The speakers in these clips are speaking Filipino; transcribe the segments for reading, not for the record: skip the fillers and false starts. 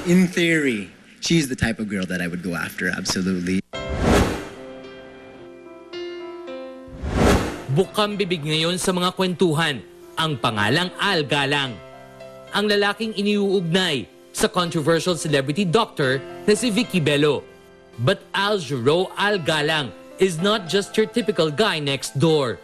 in theory, she's the type of girl that I would go after, absolutely. Bukang bibig ngayon sa mga kwentuhan ang pangalang Al Galang. Ang lalaking iniuugnay sa controversial celebrity doctor na si Vicky Bello. But Al Jarreau Al Galang is not just your typical guy next door.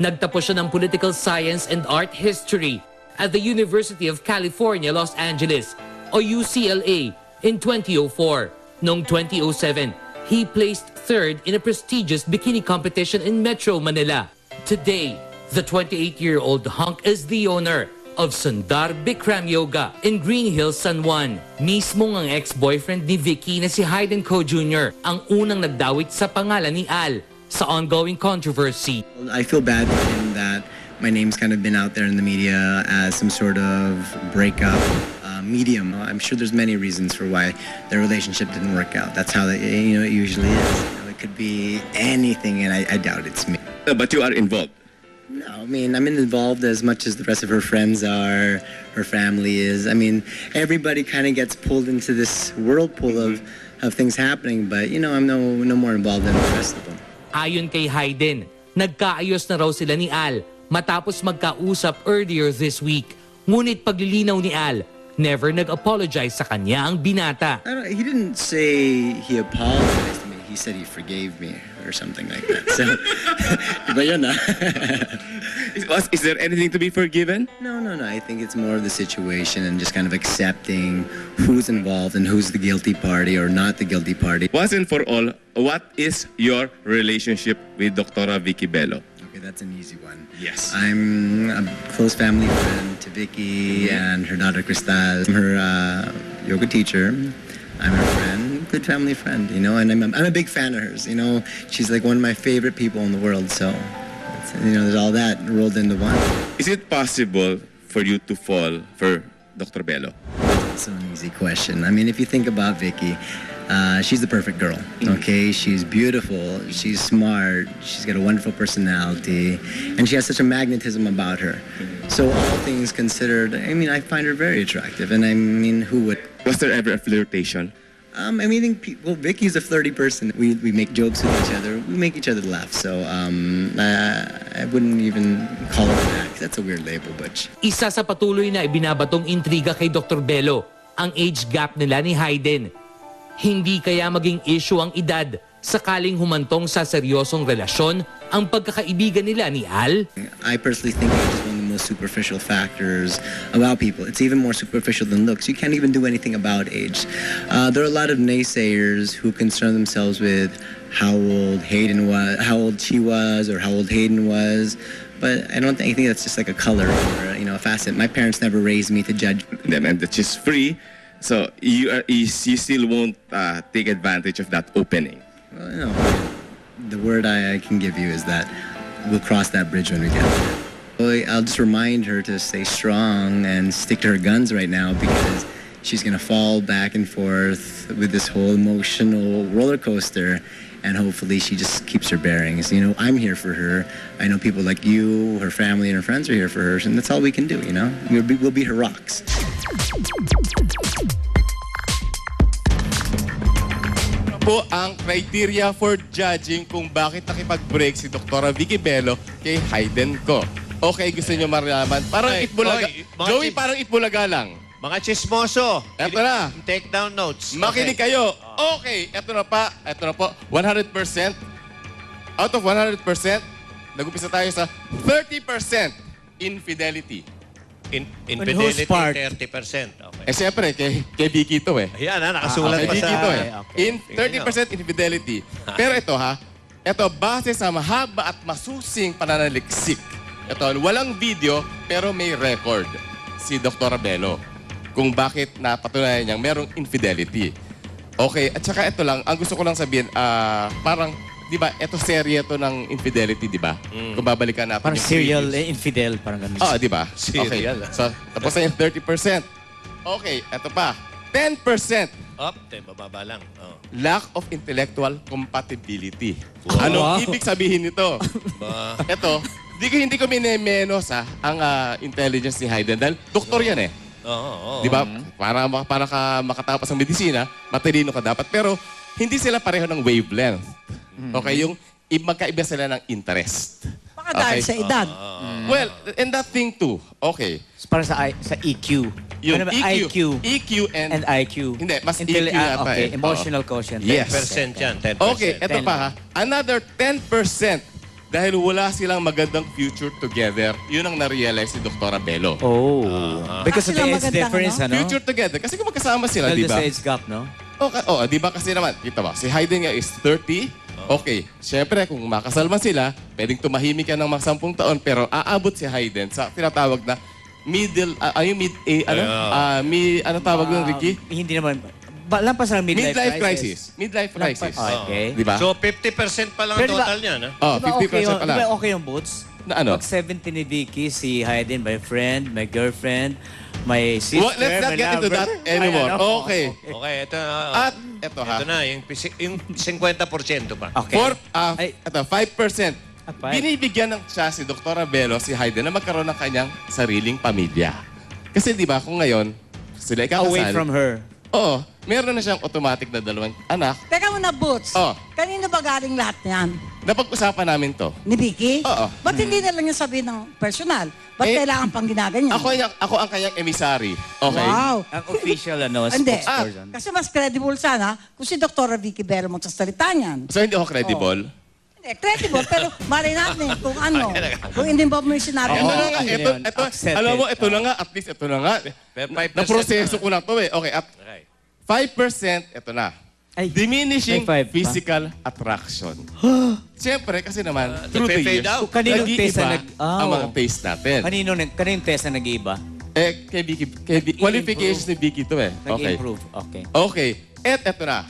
Nagtapos siya ng Political Science and Art History at the University of California, Los Angeles, o UCLA, in 2004. Noong 2007, he placed third in a prestigious bikini competition in Metro Manila. Today, the 28-year-old hunk is the owner of Sundar Bikram Yoga in Green Hills, San Juan. Mismong ang ex-boyfriend ni Vicky na si Hayden Ko Jr. ang unang nagdawit sa pangalan ni Al sa ongoing controversy. I feel bad for him that my name's kind of been out there in the media as some sort of breakup medium. I'm sure there's many reasons for why their relationship didn't work out. That's how it usually is. It could be anything, and I doubt it's me. But you are involved. No, I mean, I'm involved as much as the rest of her friends are, her family is. I mean, everybody kind of gets pulled into this whirlpool of things happening, but, I'm no more involved than the rest of them. Ayon kay Hayden, nagkaayos na raw sila ni Al matapos magkausap earlier this week. Ngunit paglilinaw ni Al, never nag-apologize sa kanya ang binata. He didn't say he apologized to me. He said he forgave me or something like that. So, but yun na. Is there anything to be forgiven? No. I think it's more of the situation and just kind of accepting who's involved and who's the guilty party or not the guilty party. Once and for all, what is your relationship with Dr. Vicky Bello? Okay, that's an easy one. Yes. I'm a close family friend to Vicky and her daughter Cristal. I'm her yoga teacher. I'm her friend, good family friend, and I'm a big fan of hers. She's like one of my favorite people in the world. So, there's all that rolled into one. Is it possible for you to fall for Dr. Bello? That's an easy question. I mean, if you think about Vicky, she's the perfect girl, okay? She's beautiful, she's smart, she's got a wonderful personality, and she has such a magnetism about her. So all things considered, I mean, I find her very attractive, and I mean, who would? Was there ever a flirtation? I mean, Vicky's a flirty person. We make jokes with each other, we make each other laugh, so I wouldn't even call it that. That's a weird label, but... Isa sa patuloy na ibinabatong intriga kay Dr. Bello, ang age gap nila ni Hayden. Hindi kaya maging issue ang edad sakaling humantong sa seryosong relasyon ang pagkakaibigan nila ni Al? I personally think it's one of the most superficial factors about people. It's even more superficial than looks. You can't even do anything about age. There are a lot of naysayers who concern themselves with how old she was, or how old Hayden was. But I think that's just like a color or a facet. My parents never raised me to judge them, and that's just free. So you still won't take advantage of that opening. Well, the word I can give you is that we'll cross that bridge when we get there. I'll just remind her to stay strong and stick to her guns right now, because she's gonna fall back and forth with this whole emotional roller coaster, and hopefully she just keeps her bearings. I'm here for her. I know people like you, her family, and her friends are here for her, and that's all we can do. We'll be her rocks. Po ang criteria for judging kung bakit nakipag-break si Dr. Vicky Bello kay Hayden Ko. Okay, gusto nyo malaman? Parang Okay, Itbulaga. Joey, Parang Itbulaga lang. Mga chismoso. Eto na. Take down notes. Makinig kayo. Okay, eto na po. 100%. Out of 100%, nag-upisa tayo sa 30% infidelity. Infidelity, part? 30%. Okay. Siyempre, kay Vicky ito eh. Ayan, nakasulat Kay pa sa... Vicky ito eh. Okay. 30% infidelity. Pero ito ito base sa mahaba at masusing pananaliksik. Ito, walang video pero may record si Dr. Bello kung bakit napatunayan niyang merong infidelity. Okay, at saka ito lang, ang gusto ko lang sabihin, parang, di ba, ito serye ito ng infidelity, di ba? Kung babalikan natin Parang yung serial, previous. infidel, parang ganun. Di ba? Serial, Okay. So, tapos na yung 30%. Okay, ito pa. 10%. Up, bababa lang. Oh. Lack of intellectual compatibility. Wow. Anong ibig sabihin nito? Ba, Ito, hindi ko minemenos ang intelligence ni Hayden dahil doktor yan eh. Oo. Di ba? Para ka makatapos ng medisina, matalino ka dapat. Pero hindi sila pareho ng wavelength. Okay? Yung magkaiba sila ng interest. Baka dahil sa edad. Well, and that thing too. Okay. Para sa EQ. Yun, Ano ba? EQ. IQ. EQ And IQ. Hindi, mas Intelli- EQ yata okay. eh. Emotional quotient. Yes. 10% yan, 10%. Okay, eto pa ha. Another 10% dahil wala silang magandang future together. Yun ang na-realize ni Dr. Bello. Oh. Because of Sila the age magandang, difference, ano? Future together. Kasi kung magkasama sila, Dahil di ba? sa age gap, no? Okay, di ba kasi naman, kita ba, si Hayden nga is 30. Okay, syempre kung makasal man sila, pwedeng tumahimik ka ng mga 10 taon, pero aabot si Hayden sa tinatawag na ano tawag nun, Ricky? Hindi naman. Lampas lang Midlife crisis. Midlife crisis. Okay. Di ba? So, 50% pa lang Pero di ba- total niyan, ha? Oh, Di ba okay 50% yung, pa di ba lang. okay yung Boots? Na ano? Pag 70 ni Vicky, si Hayden, my friend, my girlfriend, my sister, Well, let's not my get into lover. that anymore. Ay, ano? Okay. Okay, ito. At eto ha. Ito na, yung 50% pa. Okay. Ay. Ito, 5%. Ah, five. Binibigyan ng siya si Dr. Bello, si Hayden, na magkaroon ng kanyang sariling pamilya. Kasi di ba, kung ngayon, sila ikakasal. Away from her. Oo. Meron na siyang automatic na 2 anak. Teka muna, Boots. Oh. Kanino ba galing lahat yan? Napag-usapan namin to. Ni Vicky? Oo. Ba't hindi na lang yung sabihin ng personal? Ba't Eh, kailangan pang ginaganyan? Ako ang kanyang emissary. Okay? Wow. Ang official, Hindi. spokesperson. Kasi mas credible sana kung si Dr. Vicky Bello magsasalita niyan. So, hindi ako credible? Hindi, credible, pero malay natin kung ano. Kung hindi mo mo yung sinabi Oo. mo. Yun yun. Ito, Accepted. alam mo, ito na nga, at least ito na nga. Pero 5% Na-proseso na. ko na to eh. Okay, at Okay. 5%, ito na. Ay, Diminishing may 5 pa. physical attraction. Siyempre, kasi naman, through the nagpe-fade years, out. Kaninong test nag-iiba na ang mga taste natin. Kaninong test na nag-iiba? Kay Vicky, qualifications ni Vicky to eh. Okay. Nag-improve. Okay. Okay. At eto na.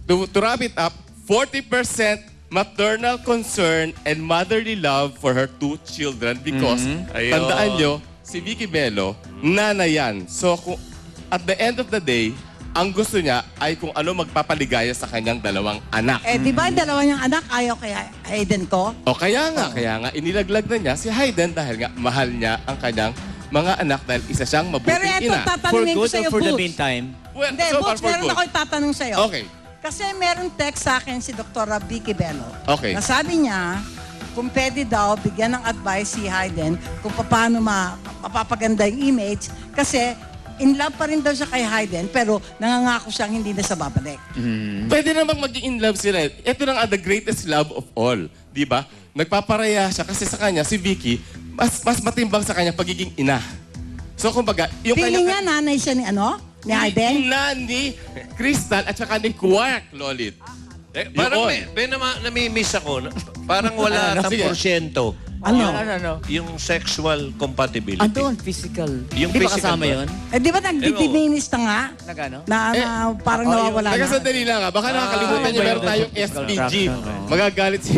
To wrap it up, 40% maternal concern and motherly love for her 2 children because, Ayun. tandaan nyo, si Vicky Bello, nanay yan. So, at the end of the day, ang gusto niya ay kung ano magpapaligaya sa kanyang 2 anak. Eh, di ba yung dalawa niyang anak ayaw kay Hayden ko? O kaya nga, inilaglag na niya si Hayden dahil nga mahal niya ang kanyang mga anak dahil isa siyang mabuting Pero eto, ina. For tatanungin ko good sa'yo, or for the Boots. meantime? Well, Hindi, so far Boots, for meron good. ako itatanong sa'yo. Okay. Kasi meron text sa akin si Dr. Vicky Bello. Okay. Na sabi niya, kung pwede daw, bigyan ng advice si Hayden kung paano mapapaganda yung image. Kasi in love pa rin daw siya kay Hayden, pero nangangako siyang hindi na sa babalik. Pwede namang maging in love sila. Ito na nga the greatest love of all. Di ba? Nagpaparaya siya kasi sa kanya, si Vicky, mas matimbang sa kanya pagiging ina. So, kumbaga, yung Feeling niya nanay siya ni ano? Ni Hayden? Ina ni Crystal at saka ni Quark, Lolit. Parang Yun. may nami-miss ako. Parang wala Sige. 10%. Ano? Yung sexual compatibility. Andun, physical. Yung Di ba physical kasama ba? yun? Eh, di ba nagdidiminis na nga? Nagano? Na parang nawawala Teka, na. sandali lang ha. Baka nakakalimutan niyo, iba meron yun. tayong Physical SPG. attraction, oh. Magagalit si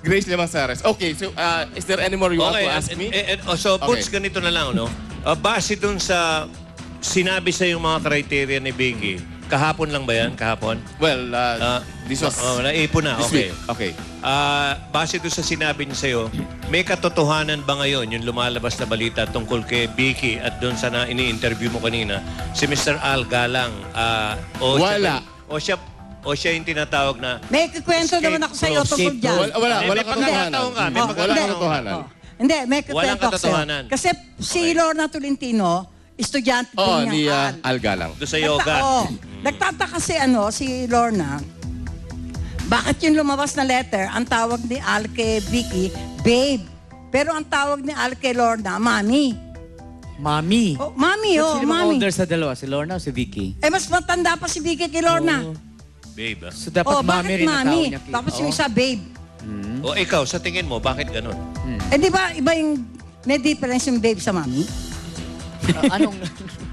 Grace Lemansares. Okay, so is there any more you want to ask me? So, Okay. Puts, ganito na lang, no? Base dun sa sinabi sa yung mga criteria ni Vicky, kahapon lang ba yan? Kahapon? Well, this was naipon na. this Okay. week. Okay. Base doon sa sinabi niya sa'yo, may katotohanan ba ngayon yung lumalabas na balita tungkol kay Vicky at doon sa ini-interview mo kanina, si Mr. Al Galang? Wala. O siya yung tinatawag na May kikwento naman ako sa iyo tungkol dyan. Wala May katotohanan. pagkakataon ka, may Oh, Wala hindi. katotohanan. Oh. Hindi, may Walang kikwento ako sa'yo. katotohanan. Kasi si Lorna Tolentino, estudyante Oh, din ni niyang Al. Al Galang. doon sa yoga. Nagtataka si si Lorna, bakit yung lumabas na letter, ang tawag ni Al kay Vicky, babe. Pero ang tawag ni Al kay Lorna, mami. Mami. Oh, mami, Sino bang mami. older sa dalawa? Si Lorna o si Vicky? Eh, mas matanda pa si Vicky kay Lorna. Babe. So dapat Oh, mami bakit rin ang tao mami? niya. Tapos yung isa, babe. O ikaw, sa tingin mo, bakit ganun? Eh, di ba, iba yung, may difference yung babe sa mami? Anong...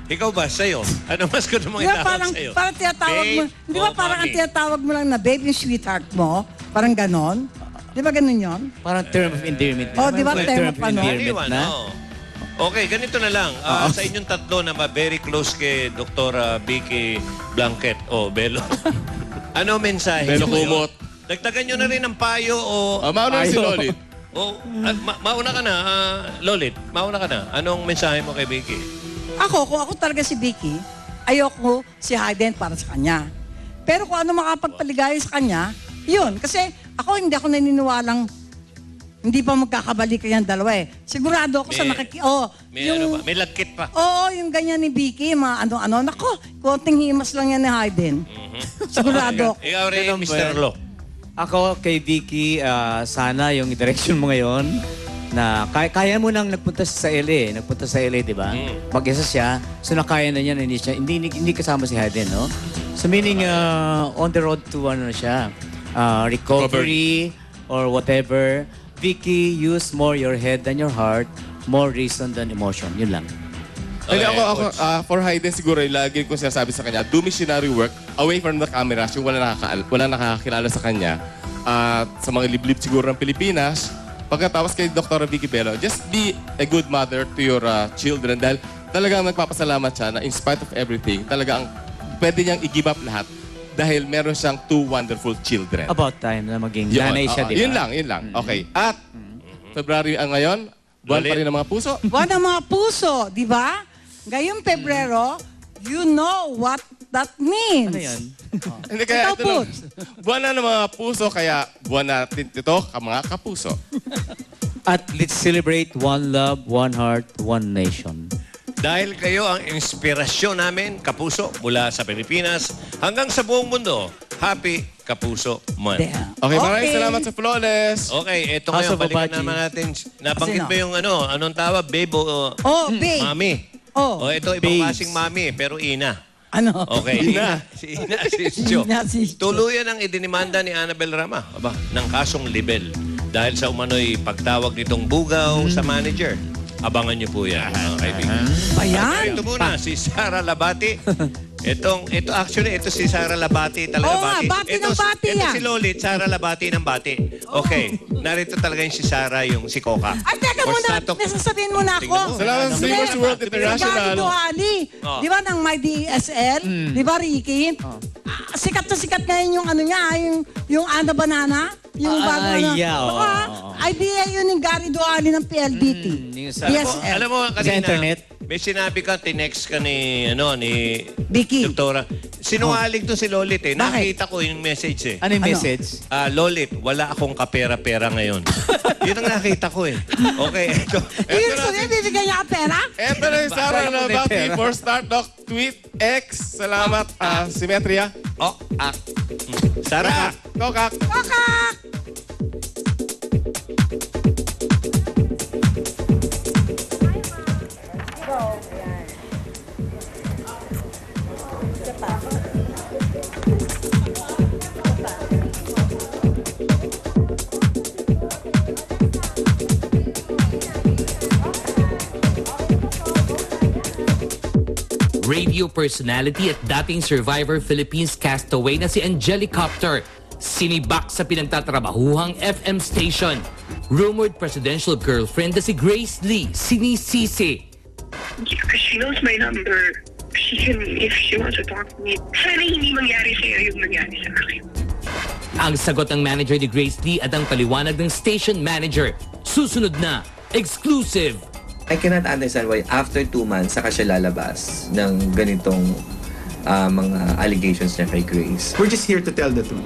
Ikaw ba, sa'yo? Ano mas gusto mong Di ba itawag parang, sa'yo? parang tinatawag mo, Babe di ba o parang ang mami? tinatawag mo lang na babe yung sweetheart mo? Parang ganon? Di ba ganon yun? Parang term of endearment. Oh, di ba Parang term of ano? endearment na? oo. Okay, ganito na lang. Sa inyong tatlo na very close kay Dr. Vicky Blanket o Bello. Ano mensahe Bello niyo? Kumot. Dagdagan nyo na rin ng payo o... Mauna si Lolit. mauna ka na, Lolit. Mauna ka na. Anong mensahe mo kay Vicky? Kung ako talaga si Vicky, ayoko si Hayden para sa kanya. Pero kung ano makapagpaligaya sa kanya, yun. Kasi hindi ako naniniwalang hindi pa magkakabalikan yung dalawa eh. Sigurado ako sa May ano ba? May lagkit pa. Oo, yung ganyan ni Vicky, mga ano-ano. Nako, konting himas lang yan ni Hayden. Sigurado ako. Ikaw rin, Ganun ba Mr. yan? Lo. Ako kay Vicky, sana yung direction mo ngayon na kaya mo nang nagpunta sa LA, di ba? Mag-isa siya, so nakaya na niya na hindi kasama si Hayden, no? So meaning on the road to ano na siya, recovery or whatever. Vicky, use more your head than your heart, more reason than emotion. Yun lang. Hindi, Okay, ako Coach. for Hayden siguro, lagi ko sinasabi sa kanya, do missionary work away from the cameras, yung wala nakakilala sa kanya. At sa mga liblib siguro ng Pilipinas, pagkatapos kay Dr. Vicky Bello, just be a good mother to your children dahil talagang nagpapasalamat siya na in spite of everything, talagang pwede niyang i-give up lahat dahil meron siyang 2 wonderful children. About time na maging Yun, nanay siya, oo, di ba? Yun lang. Okay. At February ang ngayon, buwan pa rin ng mga puso. Buwan ng mga puso, di ba? Ngayong Pebrero, you know what that means. Ano yan? Hindi kaya Ikaw ito po. lang. Buwan na ng mga puso, kaya buwan natin ito, mga kapuso. At let's celebrate one love, one heart, one nation. Dahil kayo ang inspirasyon namin, Kapuso, mula sa Pilipinas hanggang sa buong mundo. Happy Kapuso Month. Damn. Okay, maraming salamat sa Flawless. Okay, eto House ngayon, of balikan Apache. naman natin. Nabanggit Sino? mo yung anong tawag? Babe o Babe. mami? Oh, Ito, ibang babes. klaseng mami, pero ina. ano? Okay, Ina. Si Ina, si Jo. Ina, si Jo. Tuluyan ang idinimanda ni Annabel Rama ng kasong libel dahil sa umano'y pagtawag nitong bugaw sa manager. Abangan niyo po yan, mga kaibigan. Ayan. Ito muna, si Sara Labati. Ito si Sara Labati talaga. Oo nga, bati ng bati ito yan. si Lolit, Sara Labati ng bati. Okay, narito talaga yung si Sara, yung si Coca. Ay, teka Or muna, Statok. nasasabihin muna ako. Tingnan mo. Salamat sa Singers World International. Gary Duhali. Oh. Di ba ng My DSL? Di ba, Ricky? Sikat na sikat ngayon yung ano niya, yung Ana Banana. Yung bago na. yeah, oo, Baka, oo. idea yun ng Gary Duhali ng PLDT. yung sa- DSL. Alam mo, Sa kanina, internet? may sinabi ka, tinext ka ni Vicky. Doktora. Sinungaling to si Lolit eh. Bakit? Nakita ko yung message eh. Ano yung Ano? message? Lolit, wala akong kapera-pera ngayon. Yun ang nakita ko eh. Okay, ito. Ibig sabihin, bibigyan niya ka pera? Eto na yung Sarah Sayang mo na yung Labati pera. for Start Doc Tweet X. Salamat, Symmetria. Sara, Kokak. Kakak! Radio personality at dating Survivor Philippines castaway na si Angelicopter, sinibak sa pinagtatrabahuhang FM station. Rumored presidential girlfriend na si Grace Lee, sinisisi. Because she knows my number. She can, if she wants to talk to me, sana hindi mangyari sa'yo yung nangyari sa akin. Ang sagot ng manager ni Grace Lee at ang paliwanag ng station manager. Susunod na, exclusive. I cannot understand why after 2 months saka siya lalabas ng ganitong mga allegations niya kay Grace. We're just here to tell the truth.